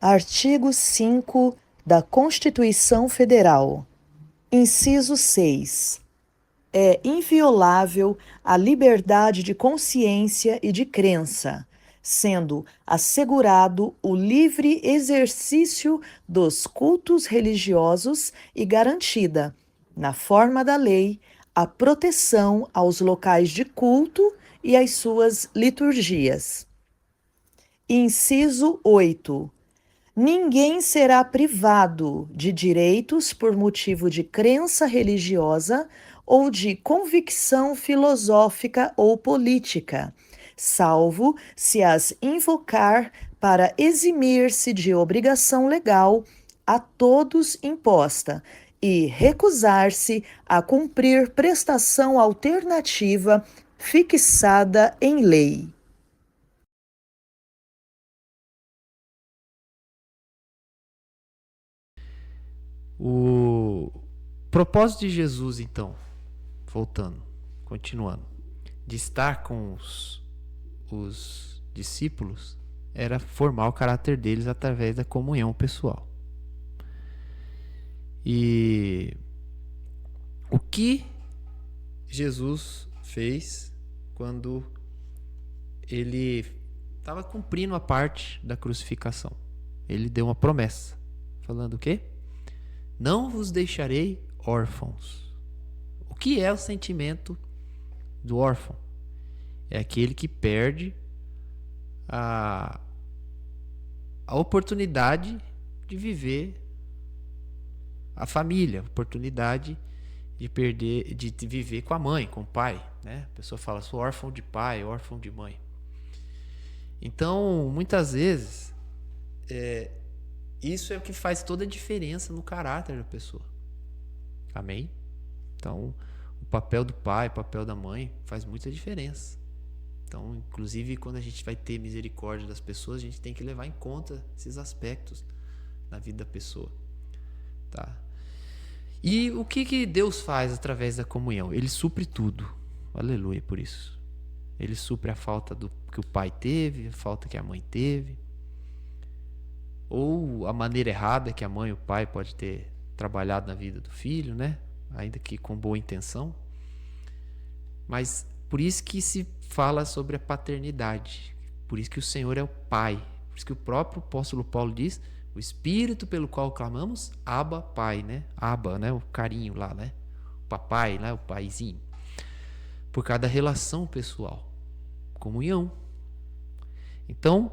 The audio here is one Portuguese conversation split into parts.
Artigo 5 da Constituição Federal. Inciso 6. É inviolável a liberdade de consciência e de crença, sendo assegurado o livre exercício dos cultos religiosos e garantida, na forma da lei, a proteção aos locais de culto e às suas liturgias. Inciso 8. Ninguém será privado de direitos por motivo de crença religiosa ou de convicção filosófica ou política, salvo se as invocar para eximir-se de obrigação legal a todos imposta e recusar-se a cumprir prestação alternativa fixada em lei. O propósito de Jesus, então, voltando, continuando, de estar com os discípulos era formar o caráter deles através da comunhão pessoal. E o que Jesus fez quando ele estava cumprindo a parte da crucificação? Ele deu uma promessa, falando o quê? Não vos deixarei órfãos. O que é o sentimento do órfão? É aquele que perde a oportunidade de viver a família, a oportunidade de viver com a mãe, com o pai, né? A pessoa fala, sou órfão de pai, órfão de mãe. Então, muitas vezes, isso é o que faz toda a diferença no caráter da pessoa. Amém? Então, o papel do pai, o papel da mãe faz muita diferença. Então, inclusive, quando a gente vai ter misericórdia das pessoas, a gente tem que levar em conta esses aspectos na vida da pessoa. Tá? E o que Deus faz através da comunhão? Ele supre tudo. Aleluia por isso. Ele supre a falta que o pai teve, a falta que a mãe teve, ou a maneira errada que a mãe ou o pai pode ter trabalhado na vida do filho, né? Ainda que com boa intenção. Mas por isso que se fala sobre a paternidade. Por isso que o Senhor é o Pai. Por isso que o próprio apóstolo Paulo diz, o Espírito pelo qual clamamos, Abba, Pai, né? Abba, né? O carinho lá, né? O papai, né? O paizinho. Por causa da relação pessoal. Comunhão. Então,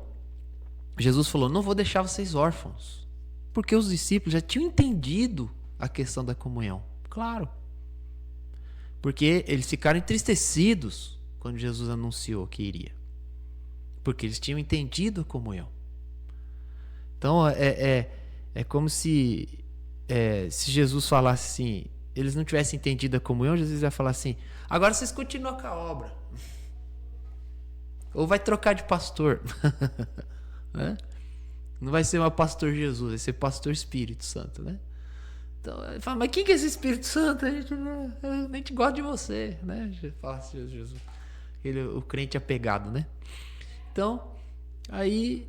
Jesus falou, não vou deixar vocês órfãos. Porque os discípulos já tinham entendido a questão da comunhão. Claro. Porque eles ficaram entristecidos quando Jesus anunciou que iria. Porque eles tinham entendido a comunhão. Então, é como se Jesus falasse assim, eles não tivessem entendido a comunhão, Jesus ia falar assim, agora vocês continuam com a obra. Ou vai trocar de pastor. Né? Não vai ser mais pastor Jesus, vai ser pastor Espírito Santo, né? Então, ele fala, mas quem que é esse Espírito Santo? A gente gosta de você, né? Fala assim, Jesus. O crente apegado, né? Então, aí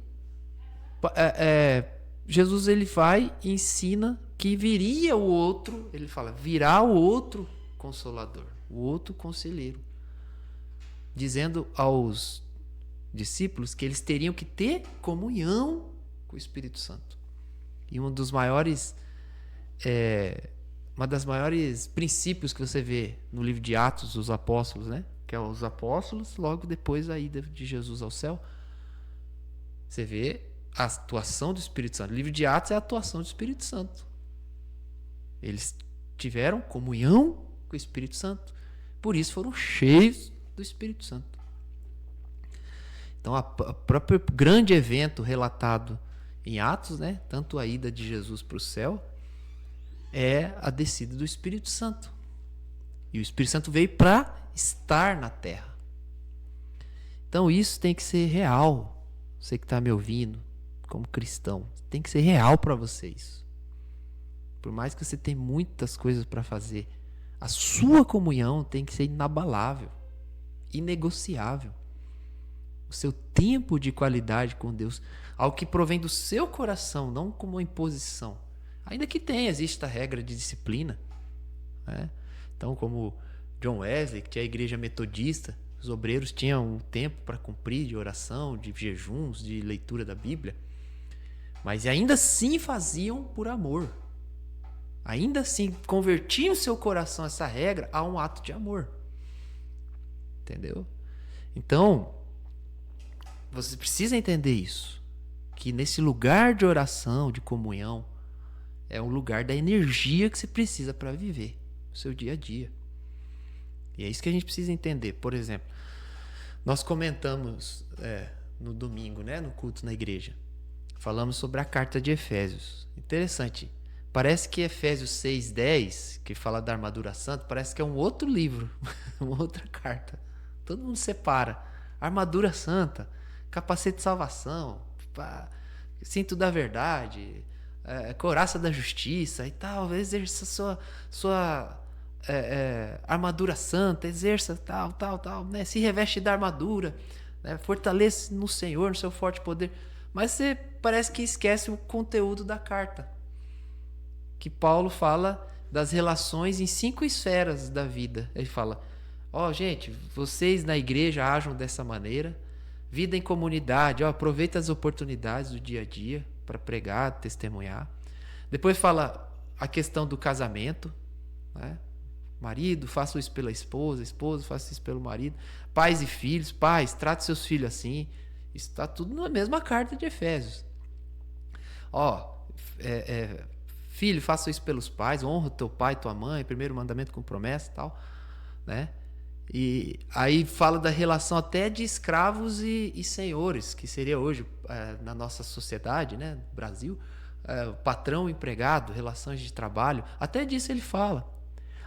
Jesus ele vai e ensina que viria o outro, ele fala, virá o outro consolador, o outro conselheiro, dizendo aos discípulos que eles teriam que ter comunhão com o Espírito Santo. E uma das maiores princípios que você vê no livro de Atos dos Apóstolos, né? Que é os apóstolos, logo depois da ida de Jesus ao céu, você vê a atuação do Espírito Santo. O livro de Atos é a atuação do Espírito Santo. Eles tiveram comunhão com o Espírito Santo, por isso foram cheios do Espírito Santo. Então, o próprio grande evento relatado em Atos, né? Tanto a ida de Jesus para o céu, é a descida do Espírito Santo. E o Espírito Santo veio para estar na terra. Então isso tem que ser real. Você que está me ouvindo, como cristão, tem que ser real para vocês. Por mais que você tenha muitas coisas para fazer, a sua comunhão tem que ser inabalável, inegociável. o seu tempo de qualidade com Deus, algo que provém do seu coração, não como uma imposição. Ainda que tenha, existe a regra de disciplina, né? Então, como John Wesley, que tinha a igreja metodista, os obreiros tinham um tempo para cumprir de oração, de jejuns, de leitura da Bíblia, mas ainda assim faziam por amor. Ainda assim convertiam seu coração, essa regra, a um ato de amor. Entendeu? Então, você precisa entender isso, que nesse lugar de oração, de comunhão, é um lugar da energia que você precisa para viver o seu dia a dia. E é isso que a gente precisa entender. Por exemplo, nós comentamos no domingo, né, no culto na igreja, falamos sobre a carta de Efésios. Interessante. Parece que Efésios 6:10, que fala da armadura santa, parece que é um outro livro, uma outra carta. Todo mundo separa. Armadura santa, capacete de salvação, cinto da verdade, couraça da justiça e tal. Exerça sua armadura santa, exerça tal, né? Se reveste da armadura, né? Fortaleça no Senhor, no seu forte poder. Mas você parece que esquece o conteúdo da carta, que Paulo fala das relações em 5 esferas da vida. Ele fala: gente, vocês na igreja ajam dessa maneira, vida em comunidade, aproveita as oportunidades do dia a dia para pregar, testemunhar. Depois fala a questão do casamento, né? Marido, faça isso pela esposa, esposa, faça isso pelo marido. Pais e filhos, pais, trate seus filhos assim. Isso está tudo na mesma carta de Efésios. Filho, faça isso pelos pais, honra teu pai e tua mãe, primeiro mandamento com promessa e tal, né? E aí fala da relação até de escravos e senhores, que seria hoje, na nossa sociedade, né, Brasil, patrão e empregado, relações de trabalho, até disso ele fala.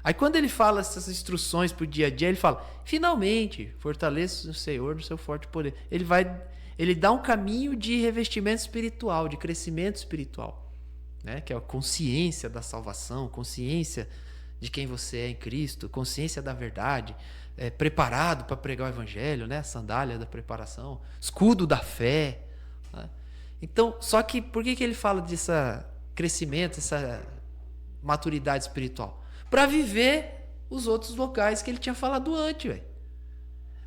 Aí quando ele fala essas instruções para o dia a dia, ele fala: finalmente, fortaleça o Senhor no seu forte poder. Ele dá um caminho de revestimento espiritual, de crescimento espiritual, né? Que é a consciência da salvação, consciência de quem você é em Cristo, consciência da verdade, preparado para pregar o evangelho, né? Sandália da preparação, escudo da fé, né? Então, só que por que ele fala desse crescimento, essa maturidade espiritual? Para viver os outros locais que ele tinha falado antes, velho.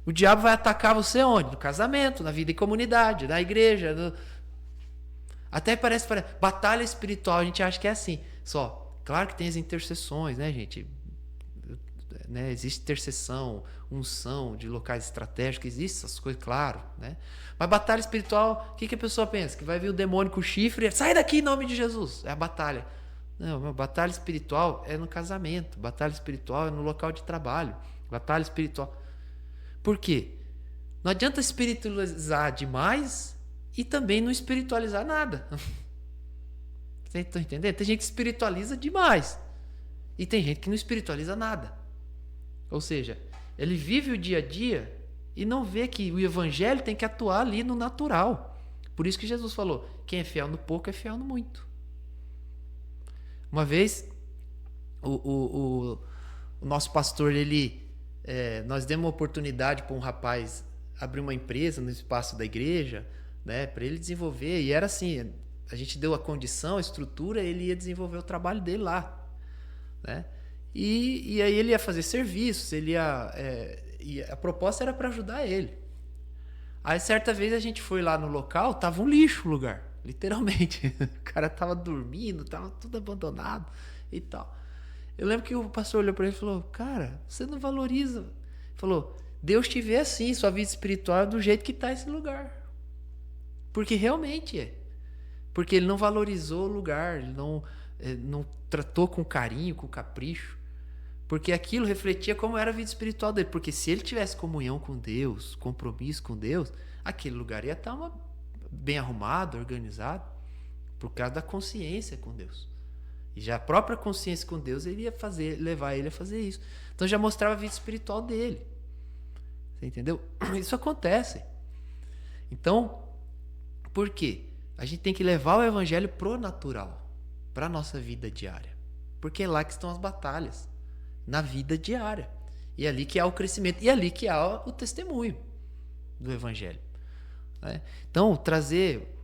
O diabo vai atacar você onde? No casamento, na vida em comunidade, na igreja. Até parece batalha espiritual, a gente acha que é assim. Só, claro que tem as intercessões, né, gente? Né? Existe intercessão, unção de locais estratégicos, existem essas coisas, claro, né? Mas batalha espiritual, o que a pessoa pensa? Que vai vir o demônio com o chifre, sai daqui em nome de Jesus. É a batalha. Não, batalha espiritual é no casamento, batalha espiritual é no local de trabalho, batalha espiritual. Por quê? Não adianta espiritualizar demais e também não espiritualizar nada. Vocês estão entendendo? Tem gente que espiritualiza demais e tem gente que não espiritualiza nada. Ou seja, ele vive o dia a dia e não vê que o evangelho tem que atuar ali no natural. Por isso que Jesus falou: quem é fiel no pouco é fiel no muito. Uma vez, o nosso pastor, nós demos uma oportunidade para um rapaz abrir uma empresa no espaço da igreja, né, para ele desenvolver. E era assim, a gente deu a condição, a estrutura, ele ia desenvolver o trabalho dele lá, né? E aí ele ia fazer serviços, e a proposta era para ajudar ele. Aí certa vez a gente foi lá no local, tava um lixo o lugar. Literalmente, o cara tava dormindo, tava tudo abandonado e tal. Eu lembro que o pastor olhou para ele e falou: cara, você não valoriza. Ele falou: Deus te vê assim, sua vida espiritual é do jeito que tá esse lugar. Porque realmente é. Porque ele não valorizou o lugar, ele não tratou com carinho, com capricho. Porque aquilo refletia como era a vida espiritual dele. Porque se ele tivesse comunhão com Deus, compromisso com Deus, aquele lugar ia estar bem arrumado, organizado, por causa da consciência com Deus. E já a própria consciência com Deus ele ia levar ele a fazer isso. Então já mostrava a vida espiritual dele. Você entendeu? Isso acontece. Então, por quê? A gente tem que levar o evangelho pro natural, para a nossa vida diária. Porque é lá que estão as batalhas, na vida diária. E é ali que há o crescimento, e é ali que há o testemunho do evangelho. né? Então, trazer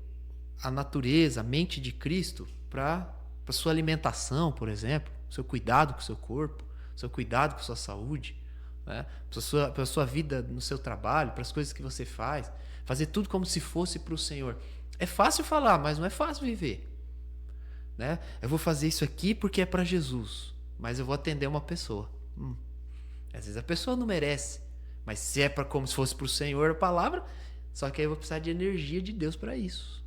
a natureza, a mente de Cristo para a sua alimentação, por exemplo, seu cuidado com o seu corpo, seu cuidado com a sua saúde, né? Para a sua vida no seu trabalho, para as coisas que você faz, fazer tudo como se fosse para o Senhor. É fácil falar, mas não é fácil viver, né? Eu vou fazer isso aqui porque é para Jesus, mas eu vou atender uma pessoa. Às vezes a pessoa não merece, mas se é para como se fosse para o Senhor a palavra, só que aí eu vou precisar de energia de Deus para isso.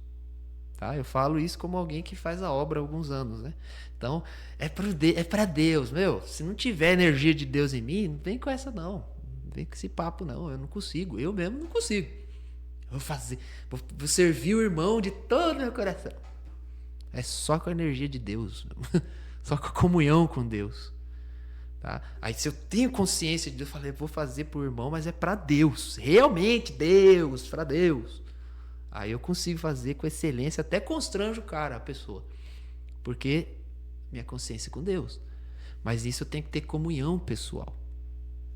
Tá? Eu falo isso como alguém que faz a obra há alguns anos, né? Então, é para Deus, meu. Se não tiver energia de Deus em mim, não vem com essa não. Não vem com esse papo não, eu não consigo. Eu mesmo não consigo. Eu vou fazer, vou servir o irmão de todo o meu coração. É só com a energia de Deus, só com a comunhão com Deus. Tá? Aí se eu tenho consciência de Deus, eu falei, vou fazer pro irmão, mas é para Deus. Realmente Deus, para Deus. Aí eu consigo fazer com excelência, até constranjo o cara, a pessoa. Porque minha consciência é com Deus. Mas isso eu tenho que ter comunhão pessoal.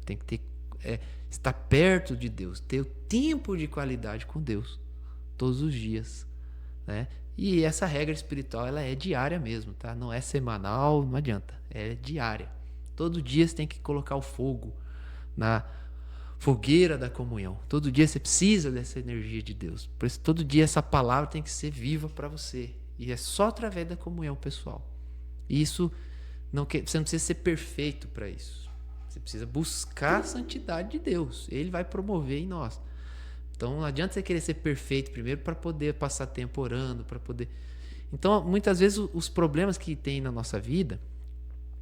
Tem que ter, estar perto de Deus. Ter o tempo de qualidade com Deus. Todos os dias. Né? E essa regra espiritual, ela é diária mesmo. Tá? Não é semanal, não adianta. É diária. Todo dia você tem que colocar o fogo na fogueira da comunhão. Todo dia você precisa dessa energia de Deus. Por isso, todo dia essa palavra tem que ser viva para você. E é só através da comunhão pessoal. E isso, você não precisa ser perfeito para isso. Você precisa buscar a santidade de Deus. Ele vai promover em nós. Então, não adianta você querer ser perfeito primeiro para poder passar tempo orando, para poder... Então, muitas vezes, os problemas que tem na nossa vida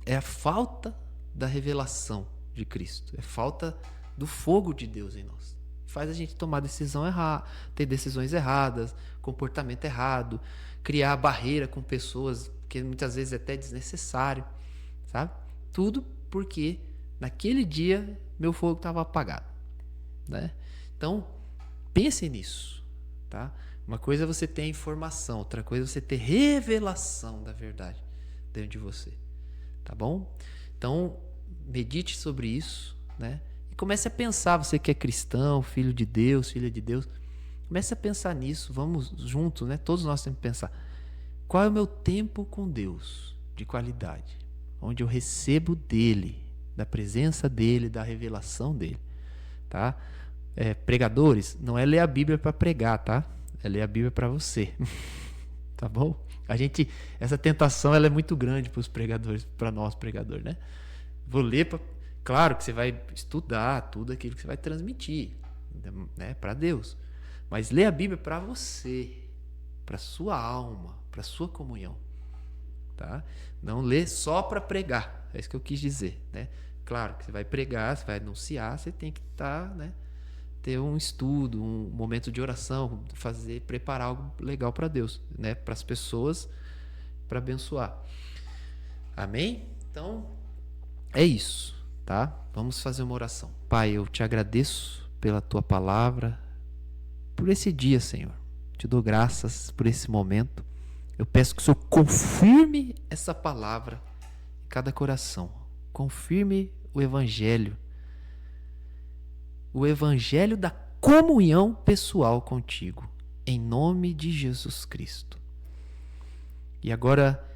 é a falta da revelação de Cristo. É falta do fogo de Deus em nós. Faz a gente tomar decisão errada, ter decisões erradas, comportamento errado, criar barreira com pessoas que muitas vezes é até desnecessário, sabe? Tudo porque naquele dia meu fogo estava apagado, né? Então, pense nisso, tá? Uma coisa é você ter informação, outra coisa é você ter revelação da verdade dentro de você, tá bom? Então, medite sobre isso, né? Comece a pensar, você que é cristão, filho de Deus, filha de Deus, comece a pensar nisso, vamos juntos, né? Todos nós temos que pensar, qual é o meu tempo com Deus de qualidade, onde eu recebo dele, da presença dele, da revelação dele, tá? Pregadores, não é ler a Bíblia para pregar, tá? É ler a Bíblia para você, tá bom? Essa tentação, ela é muito grande para os pregadores, para nós pregadores, né? Vou ler para... Claro que você vai estudar tudo aquilo que você vai transmitir, né, para Deus. Mas lê a Bíblia para você, para sua alma, para sua comunhão, tá? Não lê só para pregar. É isso que eu quis dizer, né? Claro que você vai pregar, você vai anunciar, você tem que estar, né, ter um estudo, um momento de oração, preparar algo legal para Deus, né, para as pessoas, para abençoar. Amém? Então, é isso. Tá? Vamos fazer uma oração. Pai, eu te agradeço pela tua palavra, por esse dia, Senhor. Te dou graças por esse momento. Eu peço que o Senhor confirme essa palavra em cada coração. Confirme o evangelho da comunhão pessoal contigo, em nome de Jesus Cristo. E agora,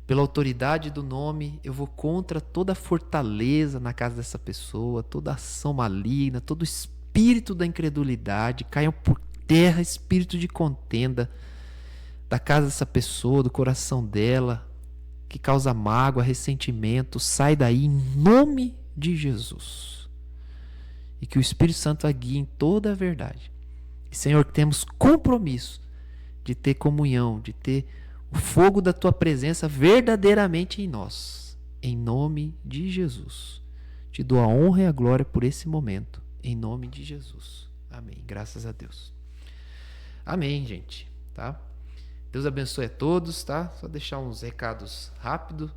pela autoridade do nome, eu vou contra toda fortaleza na casa dessa pessoa, toda ação maligna, todo espírito da incredulidade, caiam por terra, espírito de contenda da casa dessa pessoa, do coração dela, que causa mágoa, ressentimento, sai daí em nome de Jesus. E que o Espírito Santo a guie em toda a verdade. E, Senhor, temos compromisso de ter comunhão, de ter o fogo da tua presença verdadeiramente em nós, em nome de Jesus. Te dou a honra e a glória por esse momento, em nome de Jesus. Amém. Graças a Deus. Amém, gente. Tá? Deus abençoe a todos, tá? Só deixar uns recados rápidos.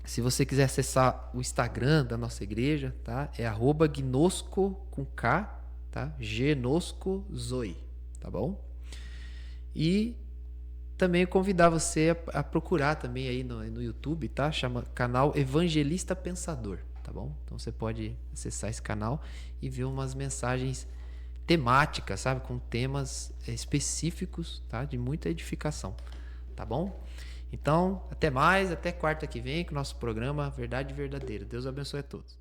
Se você quiser acessar o Instagram da nossa igreja, tá? É @gnosco com K, tá? Gnoscozoe, tá bom? E também convidar você a procurar também aí no YouTube, tá? Chama canal Evangelista Pensador, tá bom? Então você pode acessar esse canal e ver umas mensagens temática, sabe? Com temas específicos, tá? De muita edificação, tá bom? Então, até mais, até quarta que vem com o nosso programa Verdade Verdadeira. Deus abençoe a todos.